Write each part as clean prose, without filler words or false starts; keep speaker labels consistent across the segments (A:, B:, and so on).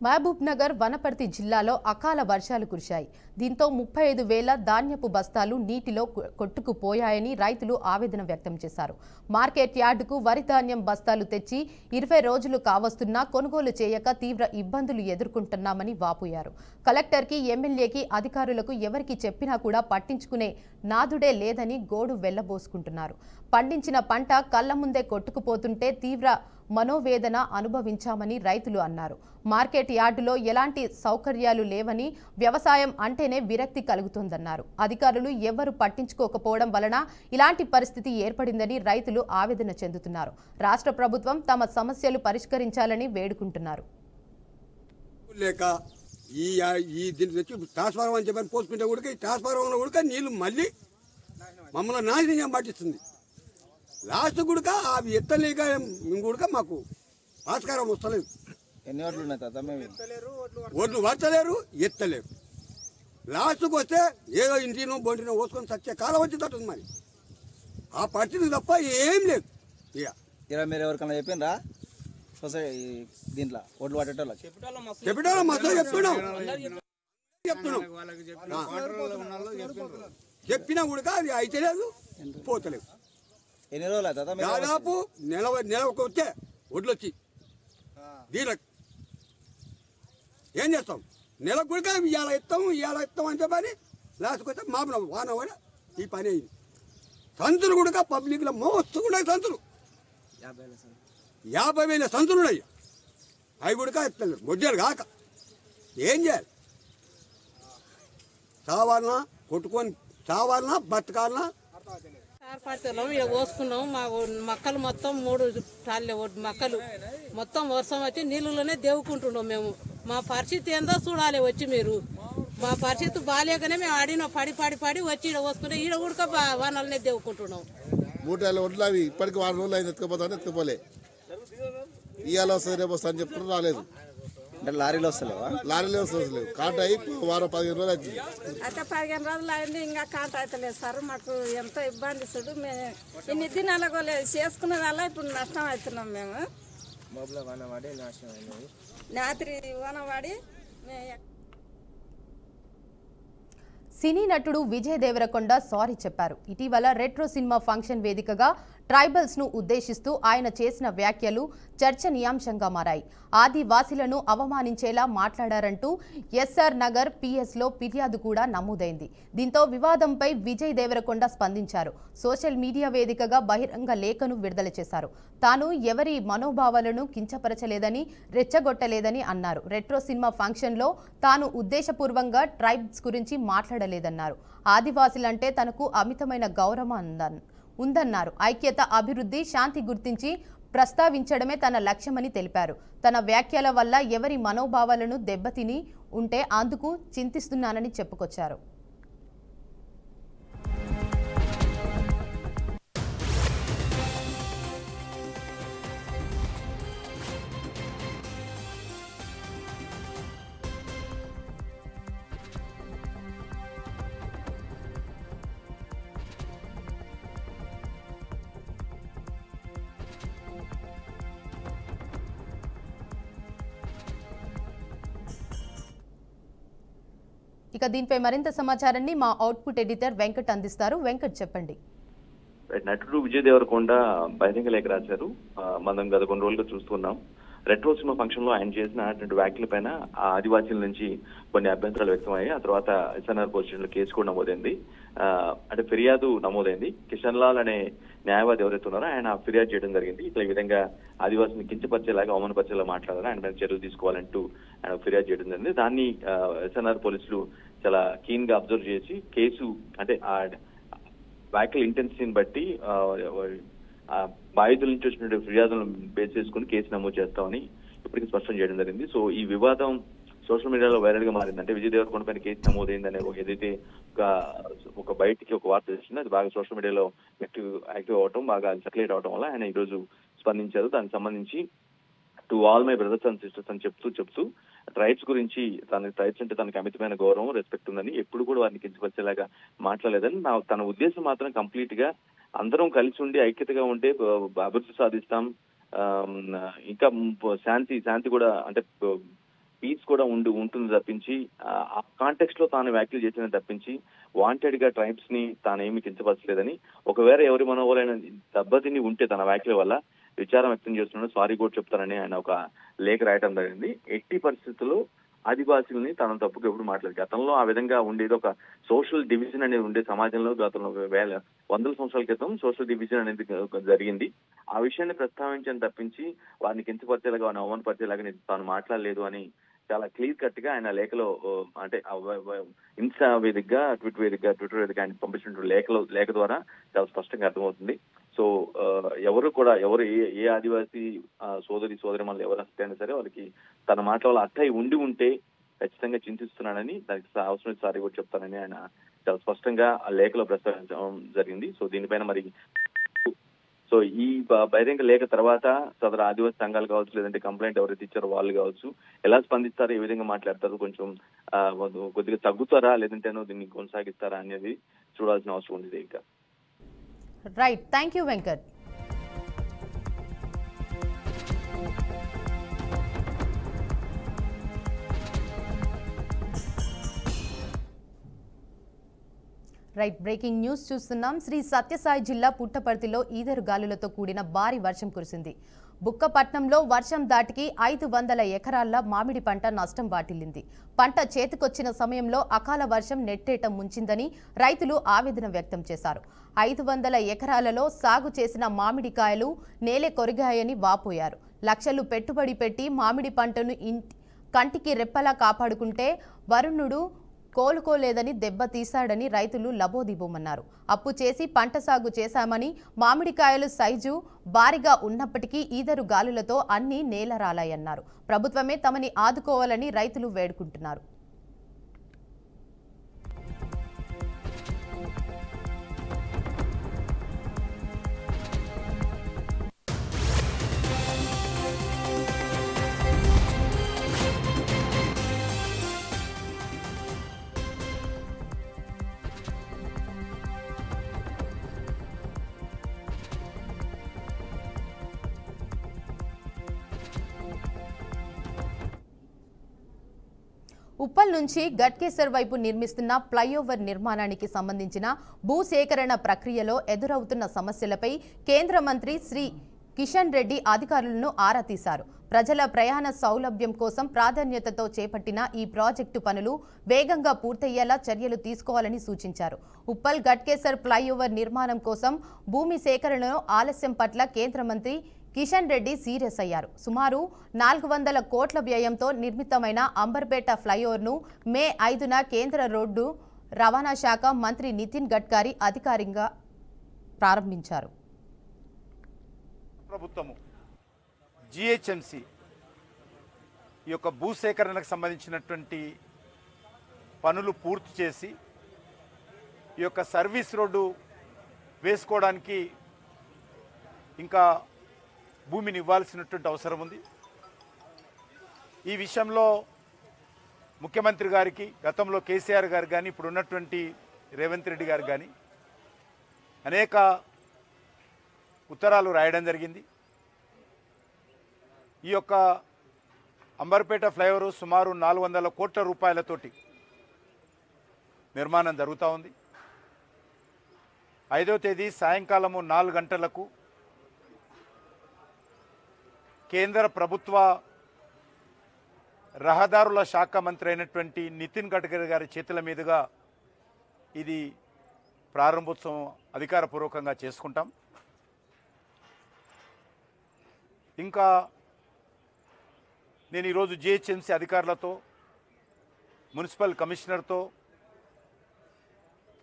A: మహబూబ్ నగర్ వనపర్తి జిల్లాలో అకాల వర్షాలు కురిశాయి. దీంతో 35,000 ధాన్యపు బస్తాలు నీటిలో కొట్టుకుపోయాయని రైతులు ఆవేదన వ్యక్తం చేశారు. మార్కెట్ యార్డుకు వరి ధాన్యం బస్తాలు తెచ్చి 20 రోజులు కావస్తున్నా కొనుగోలు చేయక తీవ్ర ఇబ్బందులు ఎదుర్కొంటున్నామని వాపోయారు. కలెక్టర్కి, ఎమ్మెల్యేకి, అధికారులకు ఎవరికి చెప్పినా కూడా పట్టించుకునే నాదుడే లేదని గోడు వెళ్లబోసుకుంటున్నారు. పండించిన పంట కళ్ల ముందే కొట్టుకుపోతుంటే తీవ్ర మనోవేదన అనుభవించామని రైతులు అన్నారు. మార్కెట్ యార్డులో ఎలాంటి సౌకర్యాలు లేవని, వ్యవసాయం అంటేనే విరక్తి కలుగుతోందన్నారు. అధికారులు ఎవరు పట్టించుకోకపోవడం వలన ఇలాంటి పరిస్థితి ఏర్పడిందని రైతులు ఆవేదన చెందుతున్నారు. రాష్ట్ర ప్రభుత్వం తమ సమస్యలు పరిష్కరించాలని వేడుకుంటున్నారు.
B: మమ్మల్ని నాశనం పట్టిస్తుంది. లాస్ట్ గుడక అవి ఎత్తలేక గుడక మాకు భాస్కరం వస్తలేదు.
C: ఎన్ని ఓట్లు ఉన్నాయి తాత?
B: ఒడ్లు వర్చలేరు, ఎత్తలేరు. లాస్ట్కి వస్తే ఏదో ఇంటినో బొంటినో పోసుకొని సచ్చే కాలం వచ్చేటట్టుంది. మరి ఆ పరిస్థితి తప్ప ఏం లేదు.
C: ఇక మీరు ఎవరికన్నా చెప్పినరా సొసైటీ దీంట్లో ఓట్లు పట్టేటోళ్ళకి?
B: చెప్పేటోళ్ళం మొత్తం చెప్తున్నాం చెప్పినా కూడా అది అయితే లేదు, పోతలేదు.
C: ఎన్ని రోజులు అవుతుందా?
B: దాదాపు నెలకు వచ్చే ఒడ్లు వచ్చి దీనికి ఏం చేస్తాం? నెలకు కూడా ఇవాళ ఇస్తాం అంటే పని లాస్ట్కి వస్తే మామూలు వాన కూడా ఈ పని అయింది. సంతులు కూడా పబ్లిక్లో మోస్తూ ఉన్నాయి. సంతులు 50,000 సంతులు ఉన్నాయి. అవి కూడా ఎత్తలేరు. మొజ్జలు కాక ఏం చేయాలి? చావాలన్నా కొట్టుకొని చావాలన్నా బతకాలన్నా
D: పడతాం. ఇక పోసుకున్నాం. మా మక్కలు మొత్తం 3 టాళ్ళే మక్కలు మొత్తం వర్షం వచ్చి నీళ్ళలోనే దేవుకుంటున్నాం. మేము మా పరిస్థితి ఏందో చూడాలి వచ్చి మీరు. మా పరిస్థితి బాగాలేకనే మేము ఆడిన పడి వచ్చి ఈడ పోసుకుంటే ఈడ కూడా వానలనే దేవుకుంటున్నాం.
E: 3 ఒడ్లు అవి ఇప్పటికి 1 రోజులు అయింది. ఎత్తుకుపోతాను ఎత్తుకోలే. ఇవాళ వస్తుంది రేపు వస్తా అని చెప్తున్నారు, రాలేదు.
C: అంటే లారీలో వస్తలేవా?
E: లారీలో వస్తలేదు. కాంట అయి వారం 15 రోజులు అవుతుంది.
F: అయితే 15 రోజులు అయింది, ఇంకా కాంట అవుతలేదు సార్. మాకు ఎంతో ఇబ్బంది చూడు. మేము ఇన్ని దినాలకు చేసుకునే వల్ల ఇప్పుడు నష్టం అవుతున్నాం. మేము రాత్రి వానవాడి
A: సినీ నటుడు విజయ్ దేవరకొండ సారీ చెప్పారు. ఇటీవల రెట్రో సినిమా ఫంక్షన్ వేదికగా ట్రైబల్స్ ను ఉద్దేశిస్తూ ఆయన చేసిన వ్యాఖ్యలు చర్చనీయాంశంగా మారాయి. ఆదివాసీలను అవమానించేలా మాట్లాడారంటూ ఎస్ఆర్ నగర్ పిఎస్లో ఫిర్యాదు కూడా నమోదైంది. దీంతో వివాదంపై విజయ్ దేవరకొండ స్పందించారు. సోషల్ మీడియా వేదికగా బహిరంగ లేఖను విడుదల చేశారు. తాను ఎవరి మనోభావాలను కించపరచలేదని, రెచ్చగొట్టలేదని అన్నారు. రెట్రో సినిమా ఫంక్షన్లో తాను ఉద్దేశపూర్వంగా ట్రైబ్స్ గురించి మాట్లాడలేదన్నారు. ఆదివాసీలంటే తనకు అమితమైన గౌరవం ఉందన్నారు. ఐక్యత, అభివృద్ధి, శాంతి గుర్తించి ప్రస్తావించడమే తన లక్ష్యమని తెలిపారు. తన వ్యాఖ్యల వల్ల ఎవరి మనోభావాలను దెబ్బతిని ఉంటే అందుకు చింతిస్తున్నానని చెప్పుకొచ్చారు. ఇక దీనిపై మరింత సమాచారాన్ని మా అవుట్పుట్ ఎడిటర్ వెంకట్ అందిస్తారు. వెంకట్ చెప్పండి.
G: నటుడు విజయ్ దేవరకొండ బహిరంగ లేఖ రాశారు. మనం గత కొన్ని రోజులుగా చూస్తున్నాం. రెట్రో సినిమా ఫంక్షన్ లో ఆయన చేసిన వ్యాఖ్యల పైన ఆదివాసీల నుంచి కొన్ని అభ్యంతరాలు వ్యక్తమయ్యాయి. ఆ తర్వాత ఎస్ఎన్ఆర్ పోలీస్ స్టేషన్ లో కేసు కూడా నమోదైంది. అంటే ఫిర్యాదు నమోదైంది. కిషన్ లాల్ అనే న్యాయవాది ఎవరైతే ఉన్నారో ఆయన ఫిర్యాదు చేయడం జరిగింది. ఇట్లా ఈ విధంగా ఆదివాసిని కించపరిచేలాగా, అవమానపరిచేలా మాట్లాడారు, ఆయన మీద చర్యలు తీసుకోవాలంటూ ఆయన ఫిర్యాదు చేయడం జరిగింది. దాన్ని ఎస్ఎన్ఆర్ పోలీసులు చాలా కీన్ గా అబ్జర్వ్ చేసి కేసు అంటే ఆ వ్యాఖ్యల ఇంటెన్సిటీని బట్టి బాధితుల నుంచి వచ్చిన ఫిర్యాదులను బేస్ చేసుకుని కేసు నమోదు చేస్తామని ఇప్పటికీ స్పష్టం చేయడం జరిగింది. సో ఈ వివాదం సోషల్ మీడియాలో వైరల్ గా మారింది. అంటే విజయ్ దేవరకొండ పైన కేసు నమోదైందనే ఏదైతే ఒక బయటికి ఒక వార్త వచ్చిందో అది బాగా సోషల్ మీడియాలో యాక్టివ్ అవడం, బాగా సర్క్యులేట్ అవడం వల్ల ఆయన ఈ రోజు స్పందించారు. దానికి సంబంధించి to all my brothers and sisters అని చెప్తూ ట్రైబ్స్ గురించి ట్రైబ్స్ అంటే తనకి అమితమైన గౌరవం, రెస్పెక్ట్ ఉందని, ఎప్పుడు కూడా వారిని కించపరిచేలాగా మాట్లాడలేదని, తన ఉద్దేశం మాత్రం కంప్లీట్ గా అందరం కలిసి ఉండి ఐక్యతగా ఉంటే అభివృద్ధి సాధిస్తాం, ఇంకా శాంతి కూడా అంటే పీస్ కూడా ఉంటుంది తప్పించి ఆ కాంటెక్స్ట్ లో తాను వ్యాఖ్యలు చేసిన తప్పించి వాంటెడ్ గా ట్రైబ్స్ ని తాను ఏమి కించపరచలేదని, ఒకవేళ ఎవరి మనోబలైన దెబ్బతిని ఉంటే తన వ్యాఖ్యల వల్ల విచారం వ్యక్తం చేస్తున్నాడు, సారీ కూడా చెప్తానని ఆయన ఒక లేఖ రాయటం జరిగింది. ఎట్టి పరిస్థితుల్లో ఆదివాసీలని తన తప్పుకు ఎప్పుడు మాట్లాడదు. గతంలో ఆ విధంగా ఉండేది ఒక సోషల్ డివిజన్ అనేది ఉండే సమాజంలో గతంలో వందల సంవత్సరాల క్రితం సోషల్ డివిజన్ అనేది జరిగింది. ఆ విషయాన్ని ప్రస్తావించని తప్పించి వారిని కించపరిచేలాగా వారిని అవమానపరిచేలాగా తాను మాట్లాడలేదు అని చాలా క్లియర్ కట్ గా ఆయన లేఖలో, అంటే ఇన్స్టా వేదికగా ట్విట్టర్ వేదిక ఆయన పంపించిన లేఖ ద్వారా చాలా స్పష్టంగా అర్థమవుతుంది. సో ఎవరు ఏ ఆదివాసీ సోదరిమణులు ఎవరు అయినా సరే వాళ్ళకి తన మాటల అట్టయి ఉంటే ఖచ్చితంగా చింతిస్తున్నాడని, దానికి అవసరం సారీ కూడా చెప్తానని ఆయన చాలా స్పష్టంగా ఆ లేఖలో ప్రస్తావించడం జరిగింది. సో దీనిపైన మరి ఈ బహిరంగ లేఖ తర్వాత సదరు ఆదివాసీ సంఘాలు కావచ్చు, లేదంటే కంప్లైంట్ ఎవరైతే ఇచ్చారో వాళ్ళు కావచ్చు ఎలా స్పందిస్తారో, ఏ విధంగా మాట్లాడతారు, కొంచెం కొద్దిగా తగ్గుతారా లేదంటే దీన్ని కొనసాగిస్తారా అనేది చూడాల్సిన అవసరం ఉంది. ఇంకా
A: right, thank you Venkat. Right, breaking news చూస్తున్నాం. శ్రీ సత్యసాయి జిల్లా పుట్టపర్తిలో ఈదరు గాలులతో కూడిన భారీ వర్షం కురిసింది. బుక్కపట్నంలో వర్షం దాటికి 500 ఎకరాల మామిడి పంట నష్టం వాటిల్లింది. పంట చేతికొచ్చిన సమయంలో అకాల వర్షం నెట్టేట ముంచిందని రైతులు ఆవేదన వ్యక్తం చేశారు. 500 ఎకరాలలో సాగు చేసిన మామిడికాయలు నేలే కొరిగాయని వాపోయారు. లక్షలు పెట్టుబడి పెట్టి మామిడి పంటను కంటికి రెప్పలా కాపాడుకుంటే వరుణుడు కోలుకోలేదని దెబ్బతీశాడని రైతులు లబోదిబోమన్నారు. అప్పు చేసి పంట సాగు చేశామని మామిడికాయలు సైజు భారీగా ఉన్నప్పటికీ ఈదరు గాలులతో అన్ని నేలరాలాయన్నారు. ప్రభుత్వమే తమని ఆదుకోవాలని రైతులు వేడుకుంటున్నారు. ఉప్పల్ నుంచి గట్కేసర్ వైపు నిర్మిస్తున్న ఫ్లైఓవర్ నిర్మాణానికి సంబంధించిన భూసేకరణ ప్రక్రియలో ఎదురవుతున్న సమస్యలపై కేంద్ర మంత్రి శ్రీ కిషన్ రెడ్డి అధికారులను ఆరా తీశారు. ప్రజల ప్రయాణ సౌలభ్యం కోసం ప్రాధాన్యతతో చేపట్టిన ఈ ప్రాజెక్టు పనులు వేగంగా పూర్తయ్యేలా చర్యలు తీసుకోవాలని సూచించారు. ఉప్పల్ గట్కేసర్ ఫ్లైఓవర్ నిర్మాణం కోసం భూమి సేకరణలో ఆలస్యం పట్ల కేంద్ర మంత్రి కిషన్ రెడ్డి సీరియస్ అయ్యారు. సుమారు 400 కోట్ల వ్యయంతో నిర్మితమైన అంబర్పేట ఫ్లైఓవర్ను మే 5న కేంద్ర రోడ్డు రవాణా శాఖ మంత్రి నితిన్ గడ్కరీ అధికారికంగా ప్రారంభించారు.
H: ప్రభుత్వము జిహెచ్ఎంసి ఈ యొక్క భూసేకరణకు సంబంధించినటువంటి పనులు పూర్తి చేసి ఈ యొక్క సర్వీస్ రోడ్డు వేసుకోవడానికి ఇంకా భూమిని ఇవ్వాల్సినటువంటి అవసరం ఉంది. ఈ విషయంలో ముఖ్యమంత్రి గారికి, గతంలో కేసీఆర్ గారు కానీ, ఇప్పుడు ఉన్నటువంటి రేవంత్ రెడ్డి గారు కానీ అనేక ఉత్తరాలు రాయడం జరిగింది. ఈ యొక్క అంబర్పేట ఫ్లైఓవర్ సుమారు 400 కోట్ల రూపాయలతోటి నిర్మాణం జరుగుతూ ఉంది. 5వ తేదీ సాయంకాలము 4 గంటలకు కేంద్ర ప్రభుత్వ రహదారుల శాఖ మంత్రి అయినటువంటి నితిన్ గడ్కరీ గారి చేతుల మీదుగా ఇది ప్రారంభోత్సవం అధికారపూర్వకంగా చేసుకుంటాం. ఇంకా నేను ఈరోజు జిహెచ్ఎంసీ అధికారులతో, మున్సిపల్ కమిషనర్తో,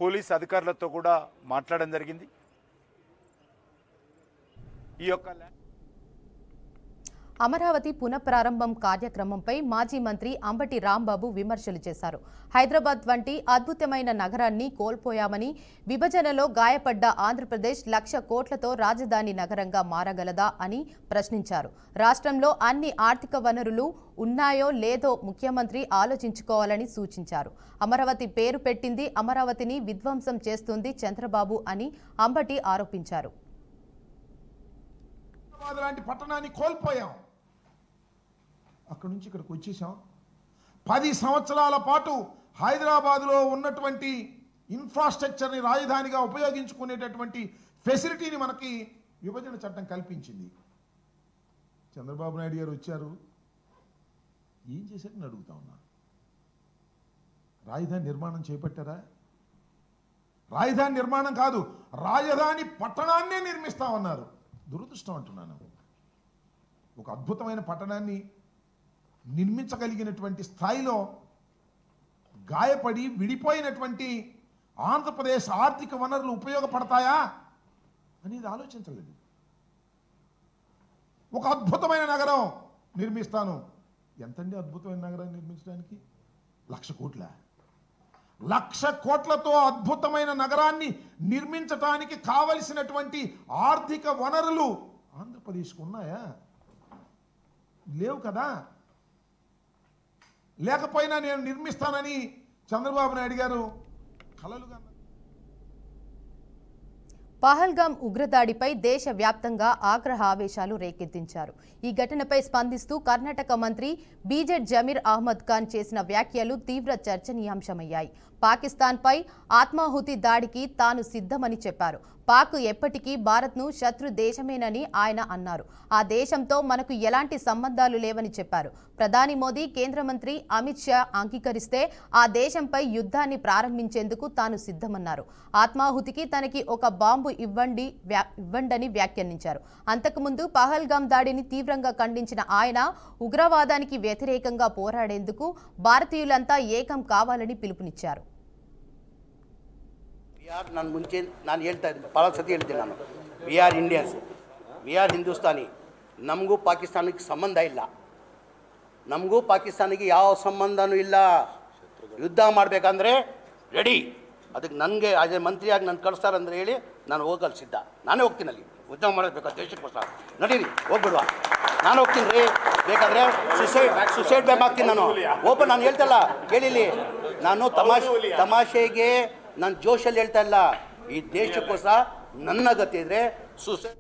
H: పోలీస్ అధికారులతో కూడా మాట్లాడడం జరిగింది. ఈ యొక్క
A: అమరావతి పునఃప్రారంభం కార్యక్రమంపై మాజీ మంత్రి అంబటి రాంబాబు విమర్శలు చేశారు. హైదరాబాద్ వంటి అద్భుతమైన నగరాన్ని కోల్పోయామని, విభజనలో గాయపడ్డ ఆంధ్రప్రదేశ్ 1,00,000 కోట్లతో రాజధాని నగరంగా మారగలదా అని ప్రశ్నించారు. రాష్ట్రంలో అన్ని ఆర్థిక వనరులు ఉన్నాయో లేదో ముఖ్యమంత్రి ఆలోచించుకోవాలని సూచించారు. అమరావతి పేరు పెట్టింది అమరావతిని విధ్వంసం చేస్తుంది చంద్రబాబు అని అంబటి ఆరోపించారు.
I: లాంటి పట్టణాన్ని కోల్పోయాం, అక్కడి నుంచి ఇక్కడికి వచ్చేసాం. 10 సంవత్సరాల పాటు హైదరాబాదులో ఉన్నటువంటి ఇన్ఫ్రాస్ట్రక్చర్ని రాజధానిగా ఉపయోగించుకునేటటువంటి ఫెసిలిటీని మనకి విభజన చట్టం కల్పించింది. చంద్రబాబు నాయుడు గారు వచ్చారు, ఏం చేశారని అడుగుతా ఉన్నా. రాజధాని నిర్మాణం చేపట్టారా? రాజధాని నిర్మాణం కాదు, రాజధాని పట్టణాన్నే నిర్మిస్తామన్నారు. దురదృష్టం అంటున్నాను. ఒక అద్భుతమైన పట్టణాన్ని నిర్మించగలిగినటువంటి స్థాయిలో గాయపడి విడిపోయినటువంటి ఆంధ్రప్రదేశ్ ఆర్థిక వనరులు ఉపయోగపడతాయా అనేది ఆలోచించలేదు. ఒక అద్భుతమైన నగరం నిర్మిస్తాను. ఎంతండి అద్భుతమైన నగరాన్ని నిర్మించడానికి? 1,00,000 కోట్ల. 1,00,000 కోట్లతో అద్భుతమైన నగరాన్ని నిర్మించడానికి కావలసినటువంటి ఆర్థిక వనరులు ఆంధ్రప్రదేశ్కు ఉన్నాయా? లేవు కదా. లేకపోయినా నేను నిర్మిస్తానని చంద్రబాబు నాయుడు గారు కలలుగా.
A: పహల్గామ్ ఉగ్రదాడిపై దేశవ్యాప్తంగా ఆగ్రహ ఆవేశాలు రేకెత్తించారు. ఈ ఘటనపై స్పందిస్తూ కర్ణాటక మంత్రి బీజెడ్ జమీర్ అహ్మద్ ఖాన్ చేసిన వ్యాఖ్యలు తీవ్ర చర్చనీయాంశమయ్యాయి. పాకిస్తాన్పై ఆత్మాహుతి దాడికి తాను సిద్ధమని చెప్పారు. పాక్ ఎప్పటికీ భారత్ను శత్రు దేశమేనని ఆయన అన్నారు. ఆ దేశంతో మనకు ఎలాంటి సంబంధాలు లేవని చెప్పారు. ప్రధాని మోదీ, కేంద్ర మంత్రి అమిత్ షా అంగీకరిస్తే ఆ దేశంపై యుద్ధాన్ని ప్రారంభించేందుకు తాను సిద్ధమన్నారు. ఆత్మాహుతికి తనకి ఒక బాంబు ఇవ్వండని వ్యాఖ్యానించారు. అంతకుముందు పహల్గామ్ దాడిని తీవ్రంగా ఖండించిన ఆయన ఉగ్రవాదానికి వ్యతిరేకంగా పోరాడేందుకు భారతీయులంతా ఏకం కావాలని పిలుపునిచ్చారు.
J: ನಾನು ಮುಂಚೆ ನಾನು ಹೇಳ್ತಾ ಇದ್ದೆ, ಭಾಳ ಸತಿ ಹೇಳ್ತೀನಿ ನಾನು, we are Indians, we are Hindustani. ನಮಗೂ ಪಾಕಿಸ್ತಾನಕ್ಕೆ ಸಂಬಂಧ ಇಲ್ಲ. ನಮಗೂ ಪಾಕಿಸ್ತಾನಿಗೆ ಯಾವ ಸಂಬಂಧನೂ ಇಲ್ಲ. ಯುದ್ಧ ಮಾಡಬೇಕಂದ್ರೆ ರೆಡಿ. ಅದಕ್ಕೆ ನನಗೆ ಆಸ್ ಎ ಮಂತ್ರಿಯಾಗಿ ನಾನು ಕಳಿಸ್ತಾರಂದ್ರೆ ಹೇಳಿ ನಾನು ಹೋಗಲು ಸಿದ್ಧ. ನಾನೇ ಹೋಗ್ತೀನಿ ಅಲ್ಲಿ ಯುದ್ಧ ಮಾಡಬೇಕು ದೇಶಕ್ಕೋಸ್ಕರ. ನಡೀರಿ, ಹೋಗ್ಬಿಡುವ. ನಾನು ಹೋಗ್ತೀನಿ ರೀ. ಬೇಕಾದರೆ ಸುಸೈಡ್ ಬ್ಯಾಮ್ ಆಗ್ತೀನಿ ನಾನು. ಓಪನ್ ನಾನು ಹೇಳ್ತಲ್ಲ, ಕೇಳಿಲಿ. ನಾನು ತಮಾಷೆಗೆ ನಾನು ಜೋಶಲ್ಲಿ ಹೇಳ್ತಾ ಇಲ್ಲ. ಈ ದೇಶಕ್ಕೋಸ್ಕರ ನನ್ನ ಗತಿ ಇದ್ರೆ ಸುಸೈಡ್.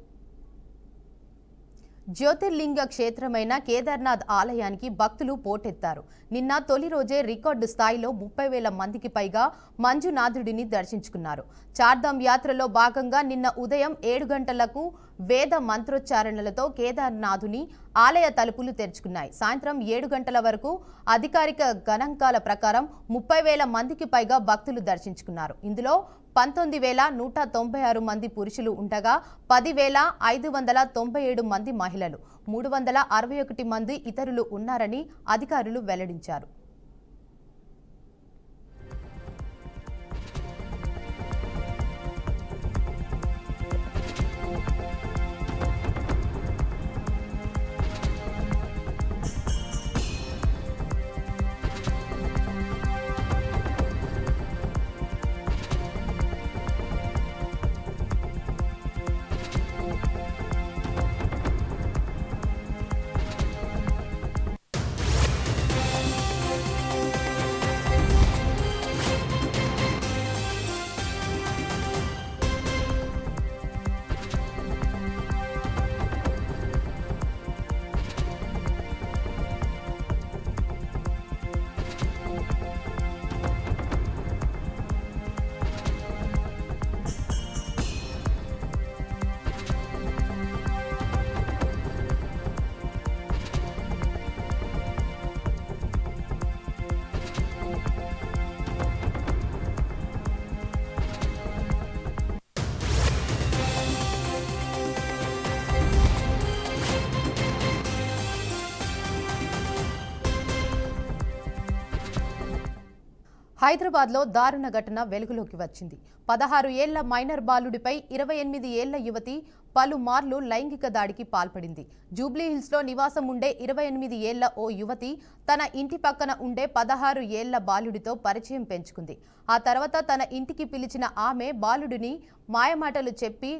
A: జ్యోతిర్లింగ క్షేత్రమైన కేదార్నాథ్ ఆలయానికి భక్తులు పోటెత్తారు. నిన్న తొలి రోజే రికార్డు స్థాయిలో 30,000 మందికి పైగా మంజునాథుడిని దర్శించుకున్నారు. చార్ధామ్ యాత్రలో భాగంగా నిన్న ఉదయం 7 గంటలకు వేద మంత్రోచ్చారణలతో కేదార్నాథుని ఆలయ తలుపులు తెరుచుకున్నాయి. సాయంత్రం 7 గంటల వరకు అధికారిక గణాంకాల ప్రకారం 30,000 మందికి పైగా భక్తులు దర్శించుకున్నారు. ఇందులో 19,196 మంది పురుషులు ఉండగా 10,597 మంది మహిళలు, 361 మంది ఇతరులు ఉన్నారని అధికారులు వెల్లడించారు. హైదరాబాద్లో దారుణ ఘటన వెలుగులోకి వచ్చింది. 16 ఏళ్ల మైనర్ బాలుడిపై 28 ఏళ్ల యువతి పలుమార్లు లైంగిక దాడికి పాల్పడింది. జూబ్లీహిల్స్లో నివాసం ఉండే 28 ఏళ్ల ఓ యువతి తన ఇంటి పక్కన ఉండే 16 ఏళ్ల బాలుడితో పరిచయం పెంచుకుంది. ఆ తర్వాత తన ఇంటికి పిలిచిన ఆమె బాలుడిని మాయమాటలు చెప్పి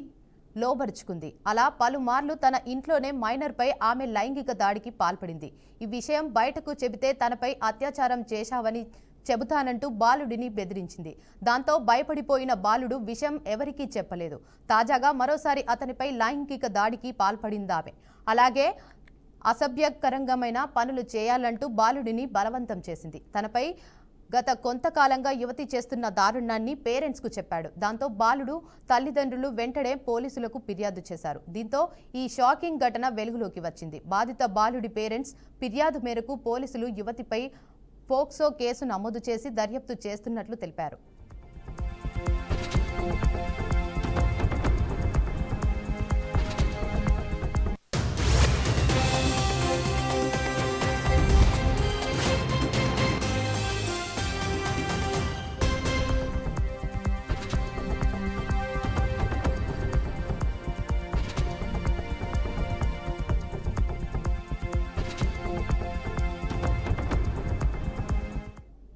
A: లోబరుచుకుంది. అలా పలుమార్లు తన ఇంట్లోనే మైనర్పై ఆమె లైంగిక దాడికి పాల్పడింది. ఈ విషయం బయటకు చెబితే తనపై అత్యాచారం చేశావని చెబుతానంటూ బాలుడిని బెదిరించింది. దాంతో భయపడిపోయిన బాలుడు విషయం ఎవరికీ చెప్పలేదు. తాజాగా మరోసారి అతనిపై లైంగిక దాడికి పాల్పడిందామె. అలాగే అసభ్యకరంగమైన పనులు చేయాలంటూ బాలుడిని బలవంతం చేసింది. తనపై గత కొంతకాలంగా యువతి చేస్తున్న దారుణాన్ని పేరెంట్స్కు చెప్పాడు. దాంతో బాలుడు తల్లిదండ్రులు వెంటనే పోలీసులకు ఫిర్యాదు చేశారు. దీంతో ఈ షాకింగ్ ఘటన వెలుగులోకి వచ్చింది. బాధిత బాలుడి పేరెంట్స్ ఫిర్యాదు మేరకు పోలీసులు యువతిపై పోక్సో కేసు నమోదు చేసి దర్యాప్తు చేస్తున్నట్లు తెలిపారు.